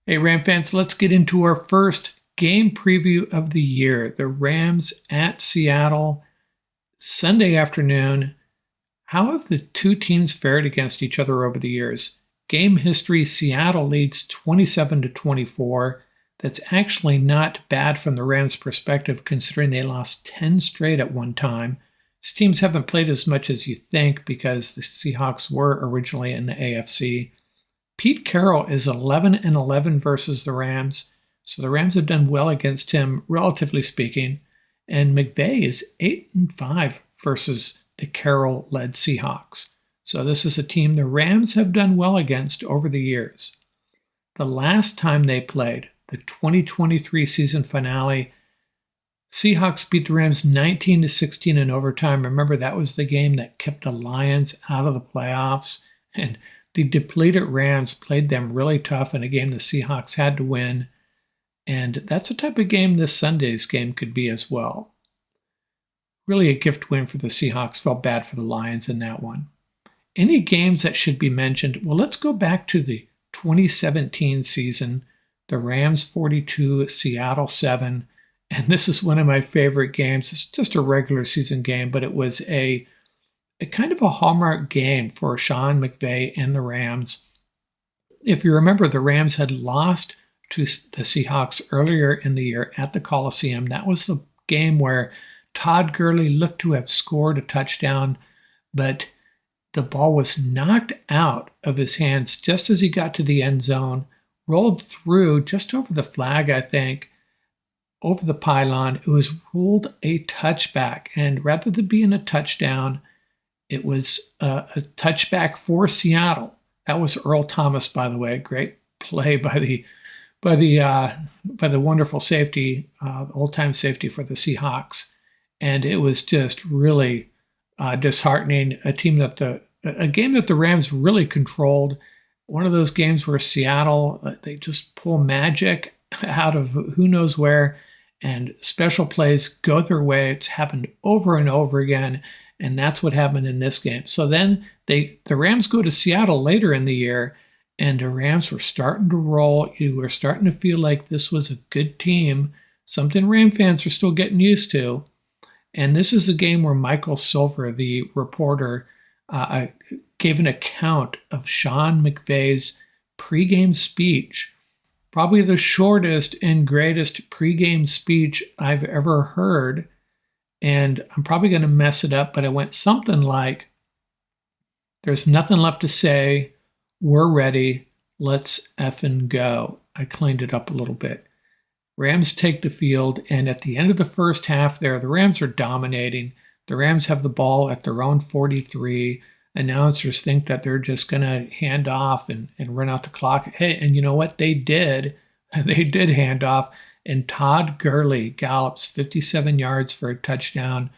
Hey, Ram fans, let's get into our first game preview of the year. The Rams at Seattle, Sunday afternoon. How have the two teams fared against each other over the years? Game history, Seattle leads 27-24. That's actually not bad from the Rams' perspective, considering they lost 10 straight at one time. These teams haven't played as much as you think because the Seahawks were originally in the AFC. Pete Carroll is 11-11 versus the Rams, so the Rams have done well against him, relatively speaking. And McVay is 8-5 versus the Carroll-led Seahawks. So this is a team the Rams have done well against over the years. The last time they played, the 2023 season finale, Seahawks beat the Rams 19-16 in overtime. Remember, that was the game that kept the Lions out of the playoffs. And the depleted Rams played them really tough in a game the Seahawks had to win. And that's the type of game this Sunday's game could be as well. Really a gift win for the Seahawks. Felt bad for the Lions in that one. Any games that should be mentioned? Well, let's go back to the 2017 season. The Rams 42, Seattle 7. And this is one of my favorite games. It's just a regular season game, but it was a kind of a hallmark game for Sean McVay and the Rams. If you remember, the Rams had lost to the Seahawks earlier in the year at the Coliseum. That was the game where Todd Gurley looked to have scored a touchdown, but the ball was knocked out of his hands just as he got to the end zone, rolled through just over the flag, I think, over the pylon. It was ruled a touchback, and rather than being a touchdown, it was a touchback for Seattle. That was Earl Thomas, by the way. Great play by the wonderful safety, old-time safety for the Seahawks. And it was just really disheartening. A game that the Rams really controlled. One of those games where Seattle, they just pull magic out of who knows where, and special plays go their way. It's happened over and over again. And that's what happened in this game. So then the Rams go to Seattle later in the year, and the Rams were starting to roll. You were starting to feel like this was a good team, something Ram fans are still getting used to. And this is a game where Michael Silver, the reporter, gave an account of Sean McVay's pregame speech, probably the shortest and greatest pregame speech I've ever heard. And I'm probably going to mess it up, but it went something like, "There's nothing left to say. We're ready. Let's effing go." I cleaned it up a little bit. Rams take the field, and at the end of the first half there, the Rams are dominating. The Rams have the ball at their own 43. Announcers think that they're just going to hand off and run out the clock. Hey, and you know what? They did. They did hand off. And Todd Gurley gallops 57 yards for a touchdown.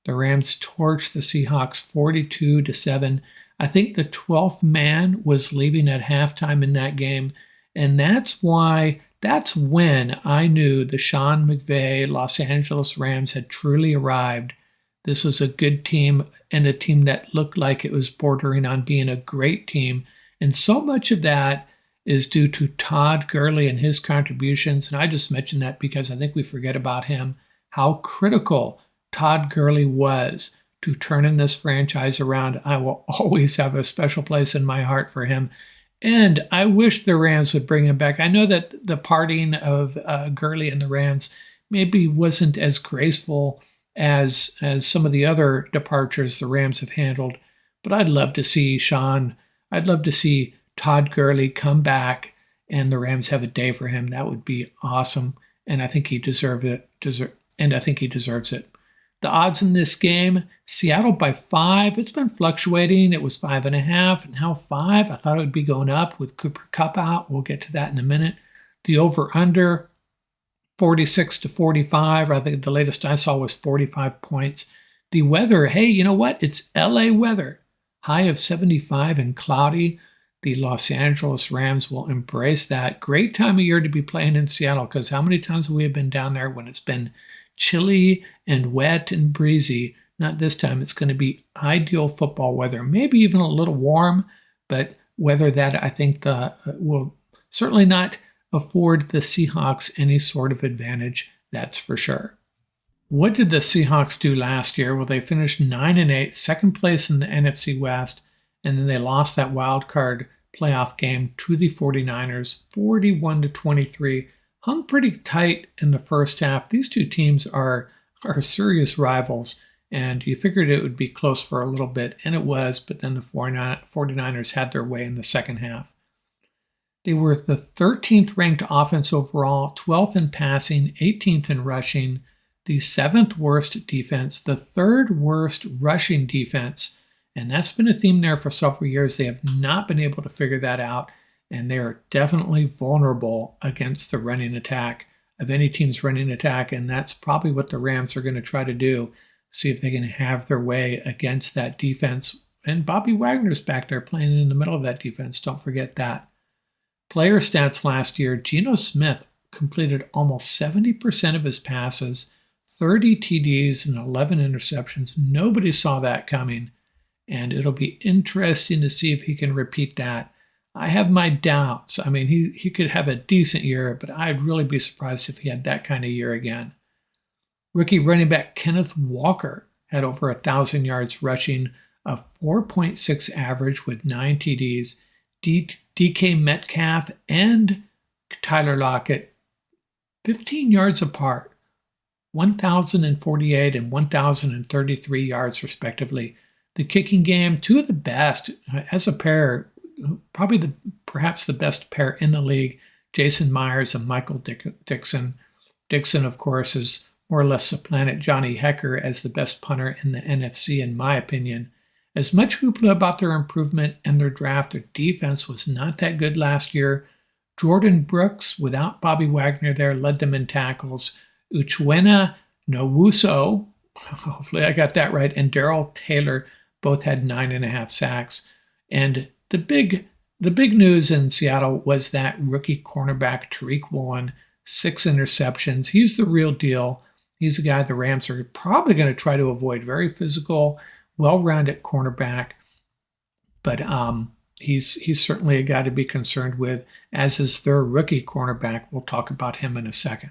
The Rams torched the Seahawks 42-7. I think the 12th man was leaving at halftime in that game. And that's when I knew the Sean McVay Los Angeles Rams had truly arrived. This was a good team, and a team that looked like it was bordering on being a great team. And so much of that is due to Todd Gurley and his contributions. And I just mentioned that because I think we forget about him, how critical Todd Gurley was to turning this franchise around. I will always have a special place in my heart for him. And I wish the Rams would bring him back. I know that the parting of Gurley and the Rams maybe wasn't as graceful as some of the other departures the Rams have handled, but I'd love to see Todd Gurley come back and the Rams have a day for him. That would be awesome, and I think he deserves it. The odds in this game, Seattle by 5. It's been fluctuating. It was 5.5, and now 5. I thought it would be going up with Cooper Kupp out. We'll get to that in a minute. The over-under, 46-45. I think the latest I saw was 45 points. The weather, hey, you know what? It's LA weather. High of 75 and cloudy. The Los Angeles Rams will embrace that. Great time of year to be playing in Seattle, because how many times have we been down there when it's been chilly and wet and breezy? Not this time. It's going to be ideal football weather, maybe even a little warm, but weather that I think will certainly not afford the Seahawks any sort of advantage, that's for sure. What did the Seahawks do last year? Well, they finished 9-8, second place in the NFC West, and then they lost that wild card playoff game to the 49ers, 41-23. Hung pretty tight in the first half. These two teams are serious rivals, and you figured it would be close for a little bit, and it was, but then the 49ers had their way in the second half. They were the 13th ranked offense overall, 12th in passing, 18th in rushing, the 7th worst defense, the 3rd worst rushing defense, and that's been a theme there for several years. They have not been able to figure that out, and they are definitely vulnerable against the running attack of any team's running attack, and that's probably what the Rams are going to try to do, see if they can have their way against that defense. And Bobby Wagner's back there playing in the middle of that defense, don't forget that. Player stats last year, Geno Smith completed almost 70% of his passes, 30 TDs and 11 interceptions. Nobody saw that coming, and it'll be interesting to see if he can repeat that. I have my doubts. I mean, he could have a decent year, but I'd really be surprised if he had that kind of year again. Rookie running back Kenneth Walker had over 1,000 yards rushing, a 4.6 average with 9 TDs. DK Metcalf and Tyler Lockett, 15 yards apart, 1,048 and 1,033 yards respectively. The kicking game, two of the best as a pair, probably perhaps the best pair in the league, Jason Myers and Michael Dixon. Dixon, of course, is more or less supplanted Johnny Hecker as the best punter in the NFC, in my opinion. As much hoopla about their improvement and their draft, their defense was not that good last year. Jordan Brooks, without Bobby Wagner there, led them in tackles. Uchenna Nwosu, hopefully I got that right, and Darrell Taylor both had 9.5 sacks. And the big news in Seattle was that rookie cornerback Tariq Woolen, 6 interceptions. He's the real deal. He's a guy the Rams are probably going to try to avoid. Very physical, well-rounded cornerback, but he's certainly a guy to be concerned with, as is their rookie cornerback. We'll talk about him in a second.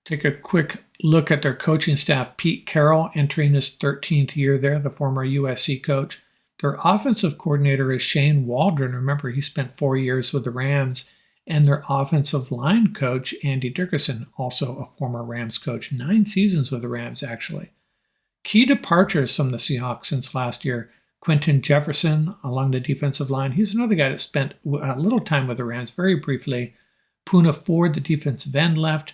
Take a quick look at their coaching staff. Pete Carroll entering his 13th year there, the former USC coach. Their offensive coordinator is Shane Waldron. Remember, he spent 4 years with the Rams. And their offensive line coach, Andy Dickerson, also a former Rams coach, 9 seasons with the Rams, actually. Key departures from the Seahawks since last year. Quentin Jefferson along the defensive line. He's another guy that spent a little time with the Rams, very briefly. Poona Ford, the defensive end, left.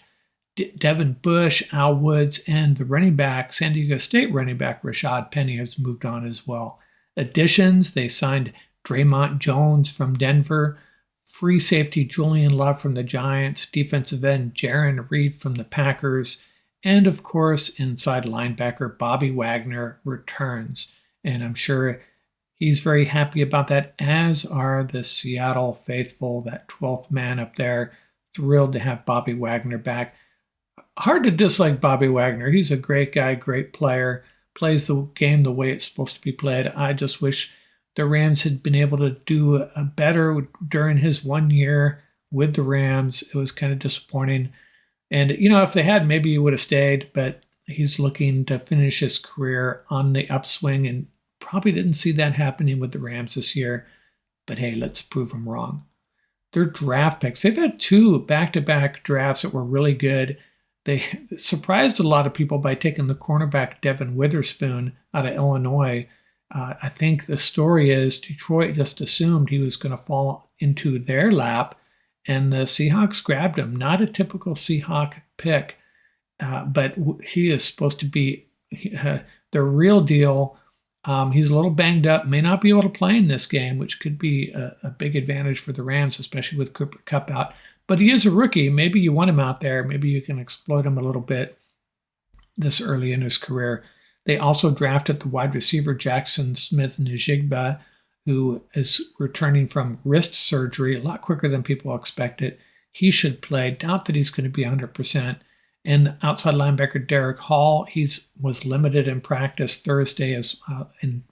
Devin Bush, Al Woods, and the running back, San Diego State running back Rashad Penny has moved on as well. Additions, they signed Draymond Jones from Denver, free safety Julian Love from the Giants, defensive end Jaron Reed from the Packers, and of course, inside linebacker Bobby Wagner returns. And I'm sure he's very happy about that, as are the Seattle faithful, that 12th man up there, thrilled to have Bobby Wagner back. Hard to dislike Bobby Wagner. He's a great guy, great player, plays the game the way it's supposed to be played. I just wish the Rams had been able to do a better during his 1 year with the Rams. It was kind of disappointing. And, if they had, maybe he would have stayed, but he's looking to finish his career on the upswing and probably didn't see that happening with the Rams this year. But hey, let's prove him wrong. Their draft picks, they've had 2 back-to-back drafts that were really good. They surprised a lot of people by taking the cornerback Devin Witherspoon out of Illinois. I think the story is Detroit just assumed he was going to fall into their lap, and the Seahawks grabbed him. Not a typical Seahawk pick, but he is supposed to be the real deal. He's a little banged up, may not be able to play in this game, which could be a big advantage for the Rams, especially with Cooper Kupp out. But he is a rookie. Maybe you want him out there. Maybe you can exploit him a little bit this early in his career. They also drafted the wide receiver Jackson Smith-Njigba, who is returning from wrist surgery a lot quicker than people expected. He should play. Doubt that he's going to be 100%. And outside linebacker Derek Hall, he was limited in practice Thursday, and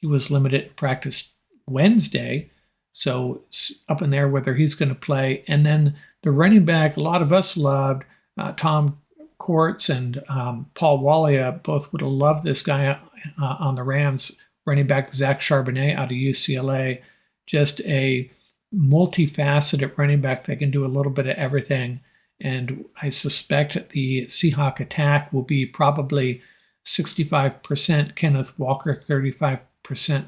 he was limited in practice Wednesday. So it's up in there whether he's going to play. And then the running back, a lot of us loved Tom Courts and Paul Walia. Both would have loved this guy on the Rams. Running back Zach Charbonnet out of UCLA, just a multifaceted running back that can do a little bit of everything. And I suspect the Seahawk attack will be probably 65% Kenneth Walker, 35%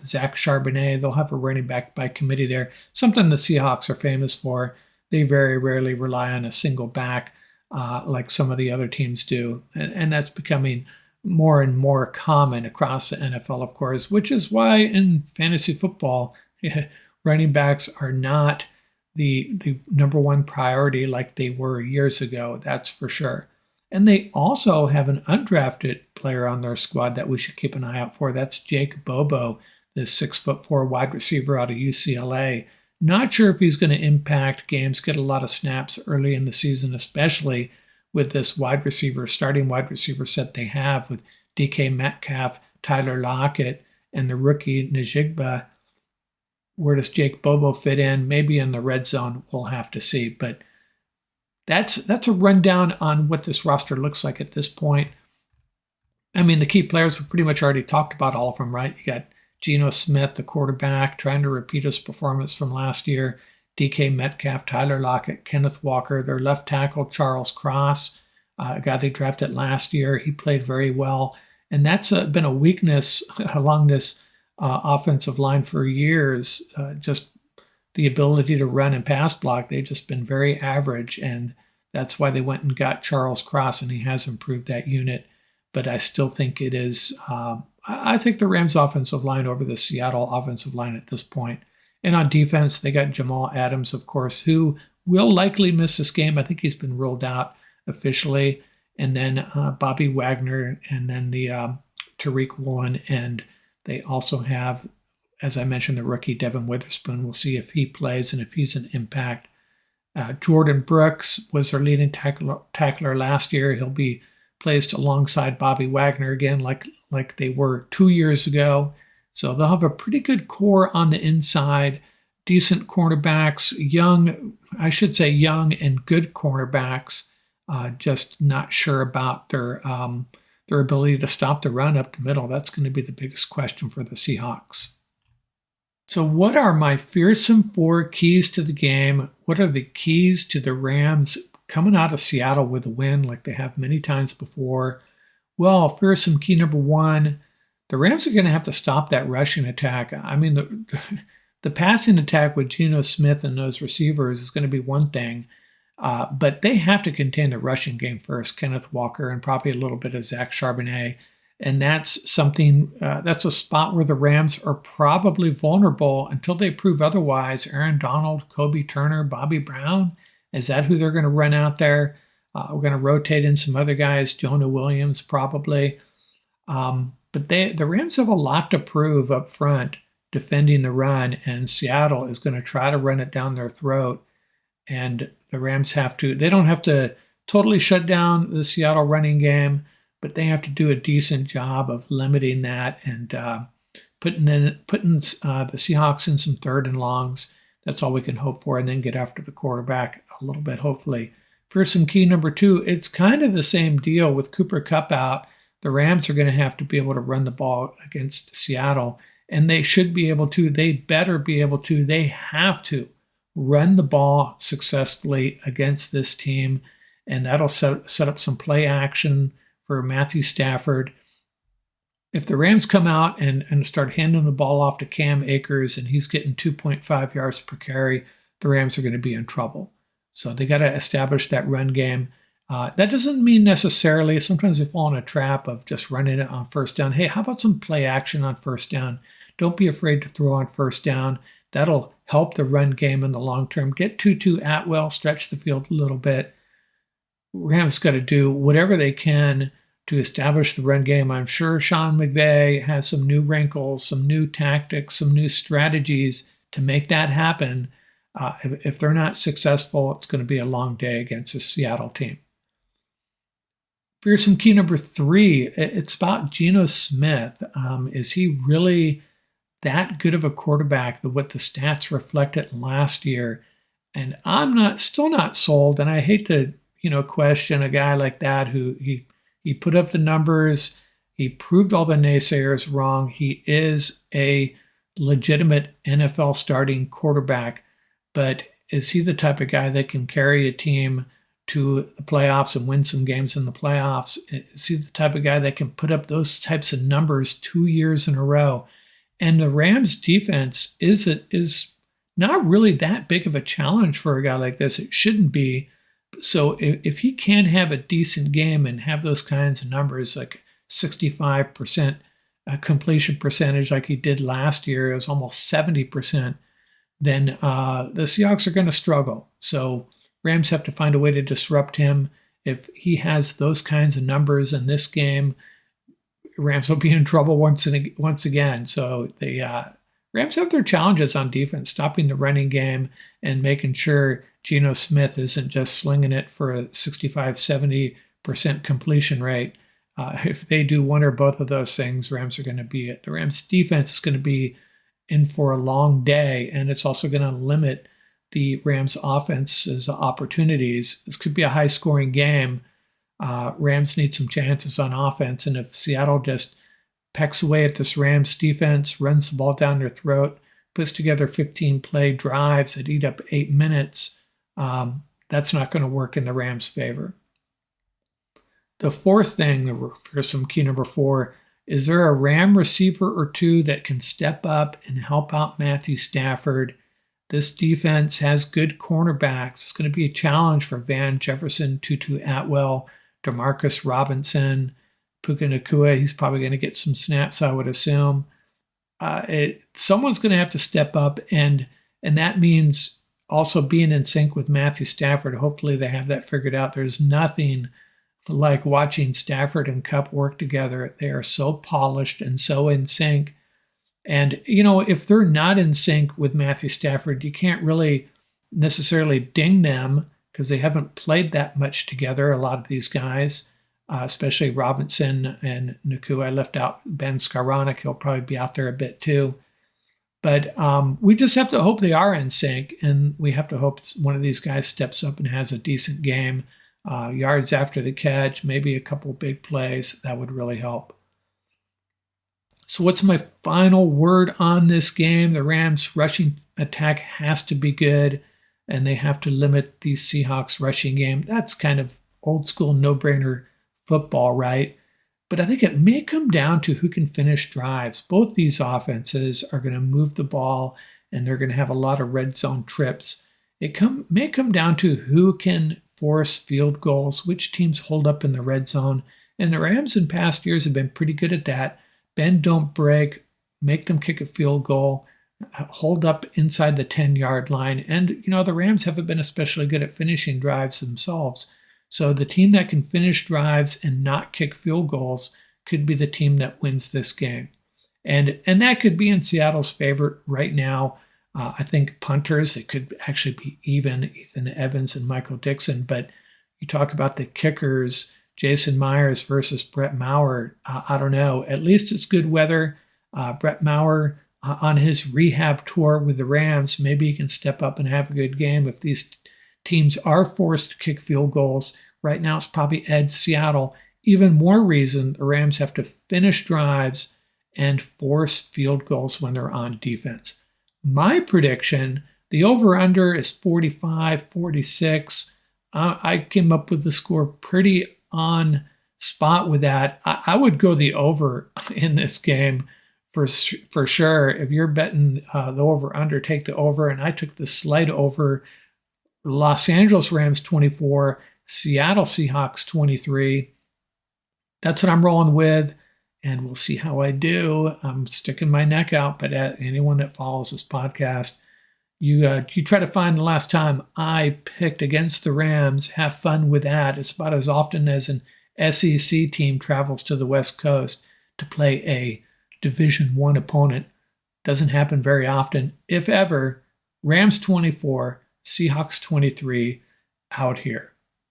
Zach Charbonnet. They'll have a running back by committee there, something the Seahawks are famous for. They very rarely rely on a single back like some of the other teams do. And that's becoming more and more common across the NFL, of course, which is why in fantasy football, running backs are not the number one priority like they were years ago. That's for sure. And they also have an undrafted player on their squad that we should keep an eye out for. That's Jake Bobo, the 6'4" wide receiver out of UCLA. Not sure if he's going to impact games, get a lot of snaps early in the season, especially with this starting wide receiver set they have with DK Metcalf, Tyler Lockett, and the rookie Njigba. Where does Jake Bobo fit in? Maybe in the red zone, we'll have to see. But that's a rundown on what this roster looks like at this point. I mean, the key players, we've pretty much already talked about all of them, right? You got Geno Smith, the quarterback, trying to repeat his performance from last year. DK Metcalf, Tyler Lockett, Kenneth Walker, their left tackle, Charles Cross, a guy they drafted last year. He played very well. And that's been a weakness along this offensive line for years, just the ability to run and pass block. They've just been very average, and that's why they went and got Charles Cross, and he has improved that unit. But I still think it is, I think the Rams offensive line over the Seattle offensive line at this point. And on defense, they got Jamal Adams, of course, who will likely miss this game. I think he's been ruled out officially. And then Bobby Wagner, and then the Tariq Woolen. And they also have, as I mentioned, the rookie Devin Witherspoon. We'll see if he plays and if he's an impact. Jordan Brooks was their leading tackler last year. He'll be placed alongside Bobby Wagner again, like they were 2 years ago. So they'll have a pretty good core on the inside, decent cornerbacks, young and good cornerbacks. Just not sure about their ability to stop the run up the middle. That's going to be the biggest question for the Seahawks. So what are my fearsome 4 keys to the game? What are the keys to the Rams coming out of Seattle with a win like they have many times before? Well, fearsome key number 1, the Rams are going to have to stop that rushing attack. I mean, the passing attack with Geno Smith and those receivers is going to be one thing, but they have to contain the rushing game first. Kenneth Walker and probably a little bit of Zach Charbonnet. And that's something, that's a spot where the Rams are probably vulnerable until they prove otherwise. Aaron Donald, Kobe Turner, Bobby Brown, is that who they're going to run out there? We're going to rotate in some other guys, Jonah Williams probably. But the Rams have a lot to prove up front defending the run, and Seattle is going to try to run it down their throat. And the Rams they don't have to totally shut down the Seattle running game, but they have to do a decent job of limiting that and putting the Seahawks in some 3rd and longs. That's all we can hope for, and then get after the quarterback a little bit, hopefully. Fearsome key number 2, it's kind of the same deal with Cooper Kupp out. The Rams are going to have to be able to run the ball against Seattle, and they should be able to. They better be able to. They have to run the ball successfully against this team, and that'll set up some play action for Matthew Stafford. If the Rams come out and start handing the ball off to Cam Akers and he's getting 2.5 yards per carry, the Rams are going to be in trouble. So they got to establish that run game. That doesn't mean necessarily, sometimes they fall in a trap of just running it on first down. Hey, how about some play action on first down? Don't be afraid to throw on first down. That'll help the run game in the long term. Get Tutu Atwell, stretch the field a little bit. Rams got to do whatever they can to establish the run game. I'm sure Sean McVay has some new wrinkles, some new tactics, some new strategies to make that happen. If they're not successful, it's going to be a long day against the Seattle team. Fearsome key number 3, it's about Geno Smith. Is he really that good of a quarterback, what the stats reflected last year. And I'm still not sold. And I hate to, question a guy like that who he put up the numbers. He proved all the naysayers wrong. He is a legitimate NFL starting quarterback, but is he the type of guy that can carry a team to the playoffs and win some games in the playoffs? Is he the type of guy that can put up those types of numbers 2 years in a row? And the Rams defense is not really that big of a challenge for a guy like this. It shouldn't be. So if he can have a decent game and have those kinds of numbers, like 65% completion percentage like he did last year, it was almost 70%, then the Seahawks are going to struggle. So Rams have to find a way to disrupt him. If he has those kinds of numbers in this game, Rams will be in trouble once again. So the Rams have their challenges on defense, stopping the running game and making sure Geno Smith isn't just slinging it for a 65-70% completion rate. If they do one or both of those things, Rams are going to be it. The Rams defense is going to be in for a long day, and it's also going to limit the Rams offense's opportunities. This could be a high scoring game. Rams need some chances on offense, and if Seattle just pecks away at this Rams defense, runs the ball down their throat, puts together 15-play drives that eat up 8 minutes, that's not going to work in the Rams' favor. The fourth thing for some key number 4, is there a Ram receiver or two that can step up and help out Matthew Stafford? This defense has good cornerbacks. It's going to be a challenge for Van Jefferson, Tutu Atwell, Demarcus Robinson, Puka Nacua. He's probably going to get some snaps, I would assume. Someone's going to have to step up, and that means also being in sync with Matthew Stafford. Hopefully they have that figured out. There's nothing like watching Stafford and Kupp work together. They are so polished and so in sync. And, if they're not in sync with Matthew Stafford, you can't really necessarily ding them because they haven't played that much together, a lot of these guys, especially Robinson and Nacua. I left out Ben Skowronek. He'll probably be out there a bit too. But we just have to hope they are in sync, and we have to hope one of these guys steps up and has a decent game. Yards after the catch, maybe a couple big plays. That would really help. So what's my final word on this game? The Rams' rushing attack has to be good, and they have to limit the Seahawks' rushing game. That's kind of old school no-brainer football, right? But I think it may come down to who can finish drives. Both these offenses are going to move the ball, and they're going to have a lot of red zone trips. It may come down to who can force field goals, which teams hold up in the red zone. And the Rams in past years have been pretty good at that. Bend, don't break, make them kick a field goal, hold up inside the 10-yard line. And, the Rams haven't been especially good at finishing drives themselves. So the team that can finish drives and not kick field goals could be the team that wins this game. And that could be in Seattle's favor right now. I think punters, it could actually be even Ethan Evans and Michael Dixon. But you talk about the kickers, Jason Myers versus Brett Maher. I don't know. At least it's good weather. Brett Maher on his rehab tour with the Rams, maybe he can step up and have a good game. If these teams are forced to kick field goals, right now it's probably edge Seattle. Even more reason the Rams have to finish drives and force field goals when they're on defense. My prediction, the over-under is 45, 46. I came up with the score pretty on spot with that. I would go the over in this game for sure. If you're betting the over-under, take the over. And I took the slight over. Los Angeles Rams 24, Seattle Seahawks 23. That's what I'm rolling with. And we'll see how I do. I'm sticking my neck out, but anyone that follows this podcast, you try to find the last time I picked against the Rams. Have fun with that. It's about as often as an SEC team travels to the West Coast to play a Division I opponent. Doesn't happen very often, if ever. Rams 24, Seahawks 23, out here.